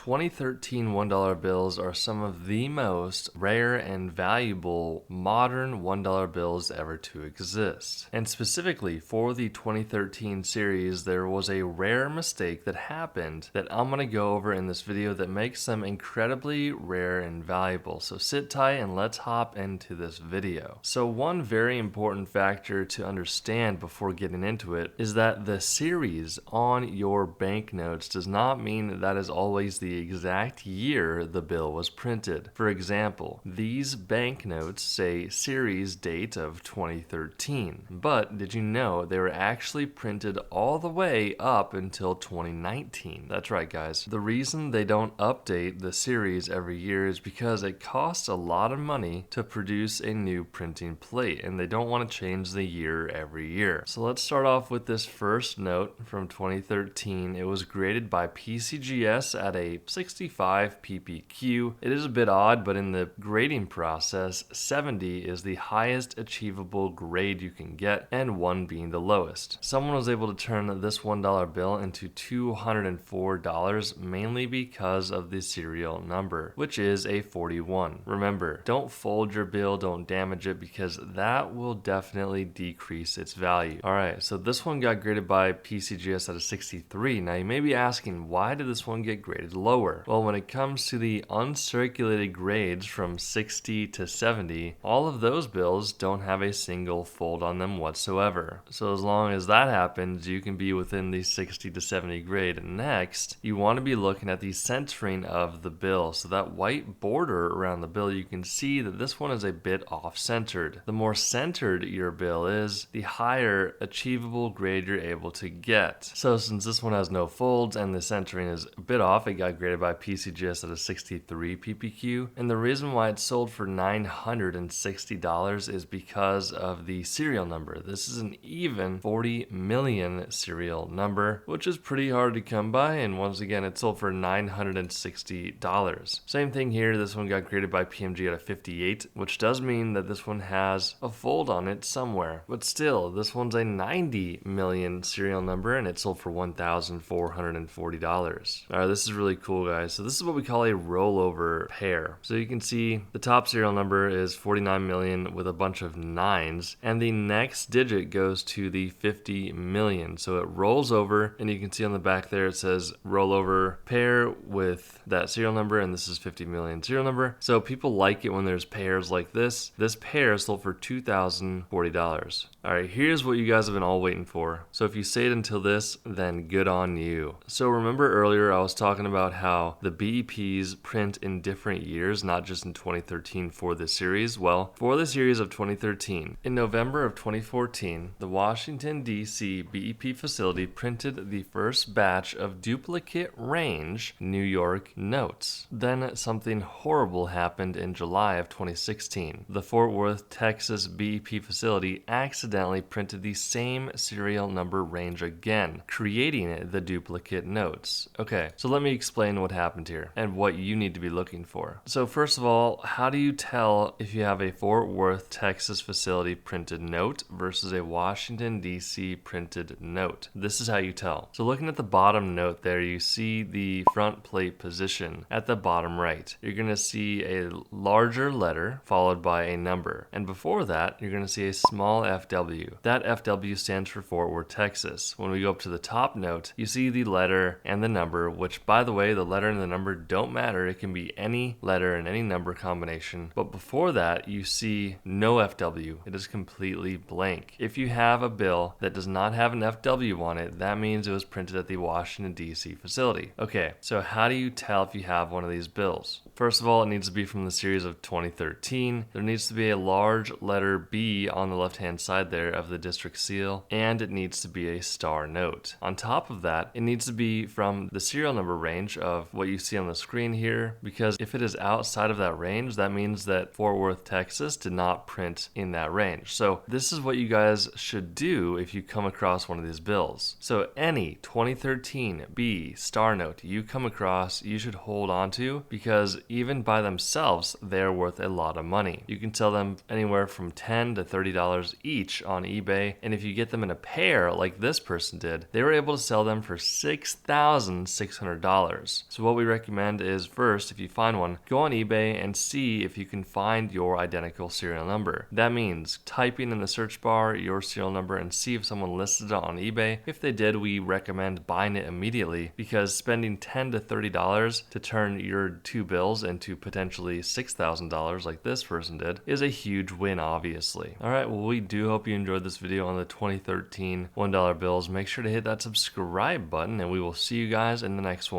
2013 $1 bills are some of the most rare and valuable modern $1 bills ever to exist. And specifically for the 2013 series, there was a rare mistake that happened that I'm going to go over in this video that makes them incredibly rare and valuable. So sit tight and let's hop into this video. So one very important factor to understand before getting into it is that the series on your banknotes does not mean that is always the exact year the bill was printed. For example, these banknotes say series date of 2013, but did you know they were actually printed all the way up until 2019? That's right, guys. The reason they don't update the series every year is because it costs a lot of money to produce a new printing plate, and they don't want to change the year every year. So let's start off with this first note from 2013. It was graded by PCGS at a 65 ppq. It is a bit odd, but in the grading process, 70 is the highest achievable grade you can get, and 1 being the lowest. Someone was able to turn this $1 bill into $204 mainly because of the serial number, which is a 41. Remember, don't fold your bill, don't damage it, because that will definitely decrease its value. Alright, so this one got graded by PCGS at a 63. Now you may be asking, why did this one get graded lower? Well, when it comes to the uncirculated grades from 60 to 70, all of those bills don't have a single fold on them whatsoever. So as long as that happens, you can be within the 60 to 70 grade. Next, you want to be looking at the centering of the bill. So that white border around the bill, you can see that this one is a bit off-centered. The more centered your bill is, the higher achievable grade you're able to get. So since this one has no folds and the centering is a bit off, it got graded by PCGS at a 63 ppq. And the reason why it sold for $960 is because of the serial number. This is an even 40 million serial number, which is pretty hard to come by, and once again it sold for $960. Same thing here, this one got graded by PMG at a 58, which does mean that this one has a fold on it somewhere. But still, this one's a 90 million serial number and it sold for $1,440. Alright, this is really cool, guys. So this is what we call a rollover pair. So you can see the top serial number is 49 million with a bunch of nines, and the next digit goes to the 50 million. So it rolls over, and you can see on the back there it says rollover pair with that serial number, and this is 50 million serial number. So people like it when there's pairs like this. This pair sold for $2,040. Alright, here's what you guys have been all waiting for. So if you stayed until this, then good on you. So remember earlier I was talking about how the BEPs print in different years, not just in 2013 for this series. Well, for the series of 2013, in November of 2014, the Washington, D.C. BEP facility printed the first batch of duplicate range New York notes. Then something horrible happened in July of 2016. The Fort Worth, Texas BEP facility accidentally printed the same serial number range again, creating the duplicate notes. Okay, so let me explain what happened here and what you need to be looking for. So first of all, how do you tell if you have a Fort Worth, Texas facility printed note versus a Washington, D.C. printed note? This is how you tell. So looking at the bottom note there, you see the front plate position at the bottom right. You're going to see a larger letter followed by a number. And before that, you're going to see a small FW. That FW stands for Fort Worth, Texas. When we go up to the top note, you see the letter and the number, which, by the way, the letter and the number don't matter. It can be any letter and any number combination. But before that, you see no FW. It is completely blank. If you have a bill that does not have an FW on it, that means it was printed at the Washington, D.C. facility. Okay, so how do you tell if you have one of these bills? First of all, it needs to be from the series of 2013. There needs to be a large letter B on the left-hand side there of the district seal, and it needs to be a star note. On top of that, it needs to be from the serial number range of what you see on the screen here, because if it is outside of that range, that means that Fort Worth, Texas did not print in that range. So this is what you guys should do if you come across one of these bills. So any 2013 B star note you come across, you should hold on to, because even by themselves, they're worth a lot of money. You can sell them anywhere from $10 to $30 each on eBay, and if you get them in a pair like this person did, they were able to sell them for $6,600. $20. So what we recommend is first, if you find one, go on eBay and see if you can find your identical serial number. That means typing in the search bar your serial number and see if someone listed it on eBay. If they did, we recommend buying it immediately, because spending $10 to $30 to turn your two bills into potentially $6,000 like this person did is a huge win, obviously. Alright, well, we do hope you enjoyed this video on the 2013 $1 bills. Make sure to hit that subscribe button, and we will see you guys in the next one.